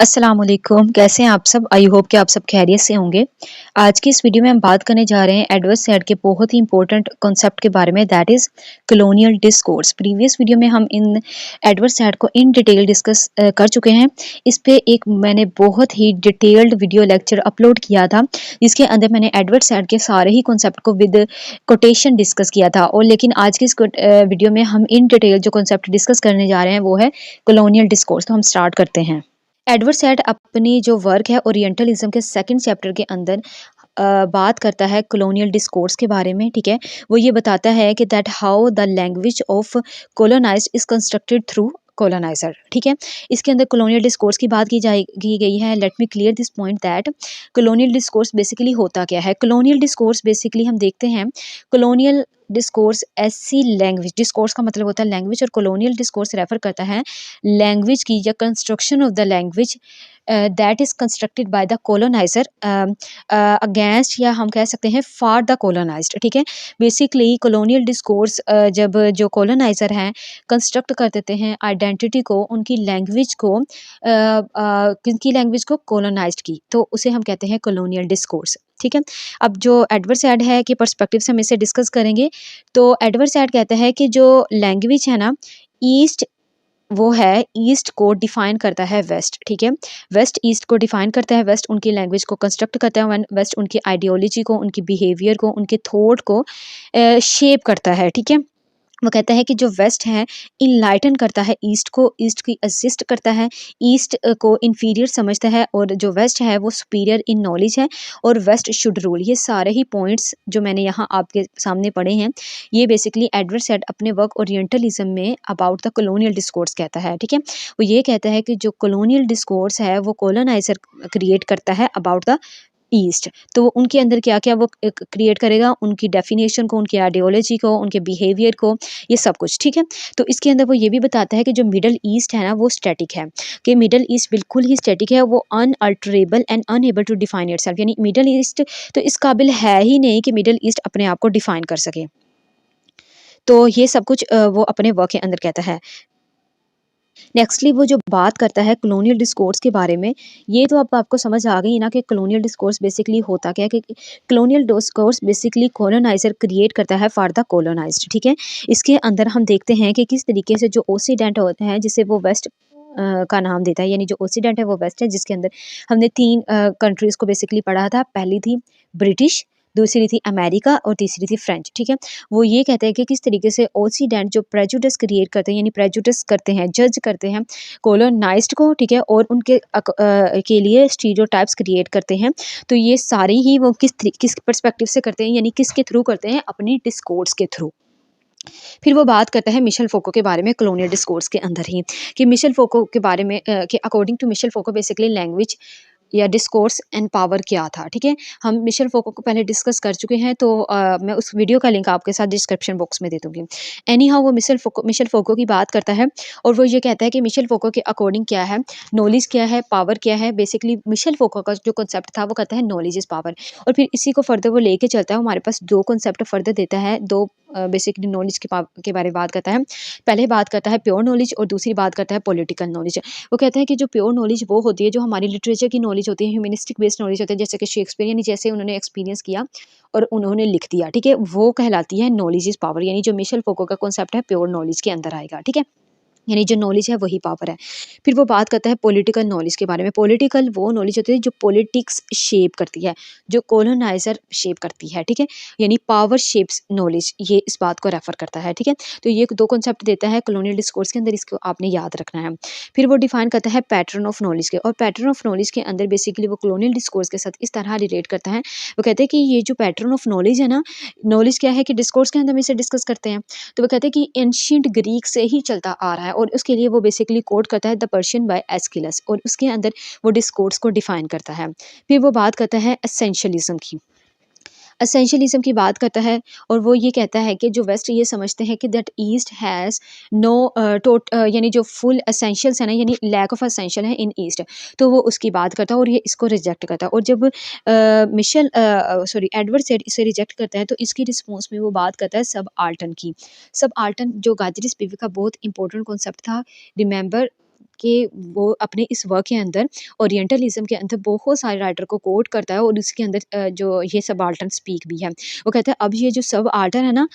अस्सलाम वालेकुम, कैसे हैं आप सब? आई होप कि आप सब खैरियत से होंगे। आज की इस वीडियो में हम बात करने जा रहे हैं एडवर्ड सैड के बहुत ही इंपॉर्टेंट कॉन्सेप्ट के बारे में, that is colonial discourse. Previous video में हम इन एडवर्ड सैड को इन डिटेल डिस्कस कर चुके हैं। इस पे एक मैंने बहुत ही डिटेल्ड वीडियो लेक्चर अपलोड किया था, जिसके अंदर मैंने एडवर्ड सैड के सारे ही कॉन्सेप्ट को विद कोटेशन डिस्कस किया था। और लेकिन आज की इस वीडियो में हम इन डिटेल जो कॉन्सेप्ट डिस्कस करने जा रहे हैं वो है कॉलोनियल डिस्कोर्स। तो हम स्टार्ट करते हैं। एडवर्ड सैड अपनी जो वर्क है ओरिएंटलिज्म के सेकंड चैप्टर के अंदर बात करता है कॉलोनियल डिस्कोर्स के बारे में। ठीक है, वो ये बताता है कि that how the language of colonised is constructed through coloniser. ठीक है, इसके अंदर कॉलोनियल डिस्कोर्स की बात की गई है। Let me clear this point that colonial discourse basically होता क्या है। कॉलोनियल डिस्कोर्स बेसिकली हम देखते हैं, कॉलोनियल डिस्कोर्स ऐसी लैंग्वेज, डिस्कोर्स का मतलब होता है लैंग्वेज, और कॉलोनियल डिस्कोर्स रेफर करता है लैंग्वेज की या construction of the language that is constructed by the coloniser against, या हम कह सकते हैं फॉर द कॉलोनाइज्ड। ठीक है, बेसिकली कॉलोनियल डिस्कोर्स जब जो कॉलोनाइजर हैं कंस्ट्रक्ट कर देते हैं आइडेंटिटी को, उनकी लैंग्वेज को, किनकी लैंग्वेज को, कॉलोनाइज्ड की, तो उसे हम कहते हैं कॉलोनियल डिस्कोर्स। ठीक है, अब जो एडवर्ड सैड है कि पर्सपेक्टिव से हम इसे डिस्कस करेंगे। तो एडवर्ड सैड कहता है कि जो लैंग्वेज है ना, ईस्ट वो है, ईस्ट को डिफाइन करता है वेस्ट। ठीक है, वेस्ट ईस्ट को डिफाइन करता है, वेस्ट उनकी लैंग्वेज को कंस्ट्रक्ट करता है, वेस्ट उनकी आइडियोलॉजी को, उनकी बिहेवियर को, उनके थॉट को शेप करता है। ठीक है, वो कहता है कि जो वेस्ट है इनलाइटन करता है ईस्ट को, ईस्ट की असिस्ट करता है, ईस्ट को इन्फीरियर समझता है, और जो वेस्ट है वो सुपीरियर इन नॉलेज है, और वेस्ट शुड रूल। ये सारे ही पॉइंट्स जो मैंने यहाँ आपके सामने पढ़े हैं, ये बेसिकली एडवर्ड सैड अपने वर्क ओरिएंटलिज्म में अबाउट द कॉलोनियल डिस्कोर्स कहता है। ठीक है, वो ये कहता है कि जो कॉलोनियल डिस्कोर्स है वो कॉलोनाइजर क्रिएट करता है अबाउट द ईस्ट। तो वो उनके अंदर क्या-क्या वो क्रिएट करेगा, उनकी डेफिनेशन को, उनकी आइडियोलॉजी को, उनके बिहेवियर को, ये सब कुछ। ठीक है, तो इसके अंदर वो ये भी बताता है कि जो मिडल ईस्ट है ना वो स्टैटिक है, कि मिडल ईस्ट बिल्कुल ही स्टैटिक है, वो unalterable and unable to define itself, यानी मिडल ईस्ट तो इस काबिल है ही नहीं कि मिडल ईस्ट अपने आप को डिफाइन कर सके। तो ये सब कुछ वो अपने वर्क के अंदर कहता है। नेक्स्टली वो जो बात करता है कॉलोनियल डिस्कोर्स के बारे में, ये तो अब आपको समझ आ गई ना कि कॉलोनियल डिस्कोर्स बेसिकली होता क्या है। कि colonial discourse basically coloniser create करता है फॉर द कॉलोनाइज्ड। ठीक है, इसके अंदर हम देखते हैं कि किस तरीके से जो ओसिडेंट होते हैं, जिसे वो वेस्ट का नाम देता है, यानी जो ओसिडेंट है वो वेस्ट है, जिसके अंदर हमने तीन कंट्रीज़ को बेसिकली पढ़ा था। पहली थी ब्रिटिश, दूसरी थी अमेरिका, और तीसरी थी फ्रेंच। ठीक है, वो ये कहते हैं कि किस तरीके से ओसिडेंट जो प्रेजुडिस क्रिएट करते हैं, यानी प्रेजुडिस करते हैं, जज करते हैं कॉलोनाइज्ड को। ठीक है, और उनके के लिए स्टीरियोटाइप्स क्रिएट करते हैं। तो ये सारी ही वो किस पर्सपेक्टिव से करते हैं, यानी किसके थ्रू करते हैं, अपनी डिस्कोर्स के थ्रू। फिर वो बात करता है मिशेल फोको के बारे में कॉलोनियल डिस्कोर्स के अंदर ही, कि मिशेल फोको के बारे में कि according to Michel Foucault basically language या डिस्कोर्स एंड पावर क्या था। ठीक है, हम मिशेल फोको को पहले डिस्कस कर चुके हैं, तो मैं उस वीडियो का लिंक आपके साथ डिस्क्रिप्शन बॉक्स में दे दूंगी। एनी हाउ वो मिशेल फोको की बात करता है, और वो ये कहता है कि मिशेल फोको के अकॉर्डिंग क्या है, नॉलेज क्या है, पावर क्या है। बेसिकली मिशेल फोको का जो कॉन्सेप्ट था वो कहता है नॉलेज इज पावर, और फिर इसी को फर्दर वो लेके चलता है, हमारे पास दो कॉन्सेप्ट फर्दर देता है, दो बेसिकली नॉलेज के बारे में बात करता है। पहले बात करता है प्योर नॉलेज, और दूसरी बात करता है पॉलिटिकल नॉलेज। वो कहता है कि जो प्योर नॉलेज वो होती है जो हमारी लिटरेचर की नॉलेज होती है, ह्यूमनिस्टिक बेस्ड नॉलेज होती है, जैसे कि शेक्सपियर, यानी जैसे उन्होंने एक्सपीरियंस किया और उन्होंने लिख दिया। ठीक है, वो कहलाती है नॉलेज इज पावर, यानी जो मिशेल फोको का कॉन्सेप्ट है प्योर नॉलेज के अंदर आएगा। ठीक है, यानी जो नॉलेज है वही पावर है। फिर वो बात करता है पॉलिटिकल नॉलेज के बारे में। पॉलिटिकल वो नॉलेज होती है जो पॉलिटिक्स शेप करती है, जो कॉलोनाइजर शेप करती है। ठीक है, यानी पावर शेप्स नॉलेज, ये इस बात को रेफर करता है। ठीक है, तो ये दो कॉन्सेप्ट देता है कॉलोनियल डिस्कोर्स के अंदर, इसको आपने याद रखना है। फिर वो डिफाइन करता है पैटर्न ऑफ नॉलेज के, और पैटर्न ऑफ नॉलेज के अंदर बेसिकली वो कॉलोनियल डिस्कोर्स के साथ इस तरह रिलेट करता है। वो कहते हैं कि ये जो पैटर्न ऑफ नॉलेज है ना, नॉलेज क्या है कि डिस्कोर्स के अंदर हम इसे डिस्कस करते हैं, तो वो कहते हैं कि एंशियंट ग्रीक से ही चलता आ रहा है, और उसके लिए वो बेसिकली कोट करता है द पर्शियन बाय एस्किलस, और उसके अंदर वो डिस्कोर्स को डिफाइन करता है। फिर वो बात करता है एसेंशियलिज्म की, एसेंशियलिज्म की बात करता है, और वो ये कहता है कि जो वेस्ट ये समझते हैं कि दैट ईस्ट हैज़ नो यानी जो फुल एसेंशियल्स है ना, यानी लैक ऑफ एसेंशियल है इन ईस्ट, तो वो उसकी बात करता है और ये इसको रिजेक्ट करता है। और जब एडवर्ड सैड इसे रिजेक्ट करता है, तो इसकी रिस्पॉन्स में वो बात करता है सब आल्टन की। सब आल्टन जो गाजरी स्पिवक का बहुत इंपॉर्टेंट कॉन्सेप्ट था, रिमेंबर कि वो अपने इस वर्क के अंदर ओरिएंटलिज्म के अंदर बहुत सारे राइटर को कोट करता है और उसके अंदर जो ये सबाल्टर्न स्पीक भी है। वो कहता है अब ये जो सबाल्टर्न है ना,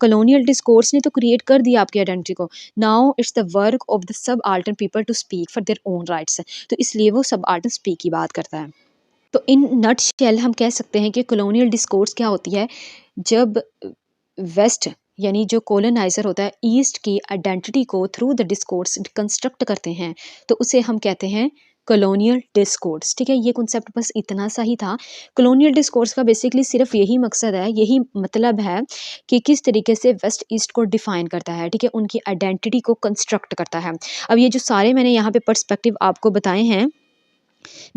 कॉलोनियल डिस्कोर्स ने तो क्रिएट कर दिया आपकी आइडेंटिटी को। Now it's the work of the subaltern people to speak for their own rights. तो इसलिए वो सबाल्टर्न स्पीक की बात करता है। तो इन नटशेल हम कह सकते हैं कि कॉलोनियल डिस्कोर्स क्या होती है, जब वेस्ट यानी जो कॉलोनाइजर होता है ईस्ट की आइडेंटिटी को थ्रू द डिस्कोर्स कंस्ट्रक्ट करते हैं, तो उसे हम कहते हैं कॉलोनियल डिस्कोर्स। ठीक है, ये कॉन्सेप्ट बस इतना सा ही था। कॉलोनियल डिस्कोर्स का बेसिकली सिर्फ यही मकसद है, यही मतलब है कि किस तरीके से वेस्ट ईस्ट को डिफाइन करता है, ठीक है, उनकी आइडेंटिटी को कंस्ट्रक्ट करता है। अब ये जो सारे मैंने यहाँ पे पर्सपेक्टिव आपको बताए हैं,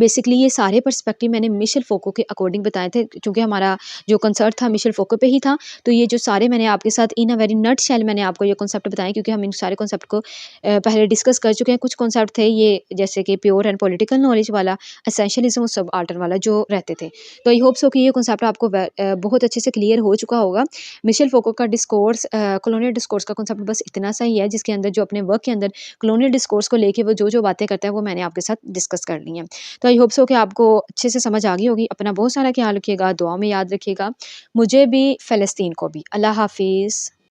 बेसिकली ये सारे पर्सपेक्टिव मैंने मिशेल फोको के अकॉर्डिंग बताए थे, क्योंकि हमारा जो कंसर्ट था मिशेल फोको पे ही था। तो ये जो सारे मैंने आपके साथ इन अ वेरी नट शेल मैंने आपको ये कॉन्सेप्ट बताए, क्योंकि हम इन सारे कॉन्सेप्ट को पहले डिस्कस कर चुके हैं। कुछ कॉन्सेप्ट थे ये जैसे कि प्योर एंड पॉलिटिकल नॉलेज वाला, एसेंशियलिज्म और सब आर्टर वाला जो रहते थे। तो आई होप सो कि ये कॉन्सेप्ट आपको बहुत अच्छे से क्लियर हो चुका होगा। मिशेल फोको का डिस्कोर्स, कॉलोनियल डिस्कोर्स का कॉन्सेप्ट बस इतना सा ही है, जिसके अंदर जो अपने वर्क के अंदर कॉलोनियल डिस्कोर्स को लेके वो जो जो बातें करता है वो मैंने आपके साथ डिस्कस कर ली हैं। तो आई होप सो कि आपको अच्छे से समझ आ गई होगी। अपना बहुत सारा ख्याल रखिएगा, दुआ में याद रखिएगा, मुझे भी फ़लस्तीन को भी। अल्लाह हाफ़िज़।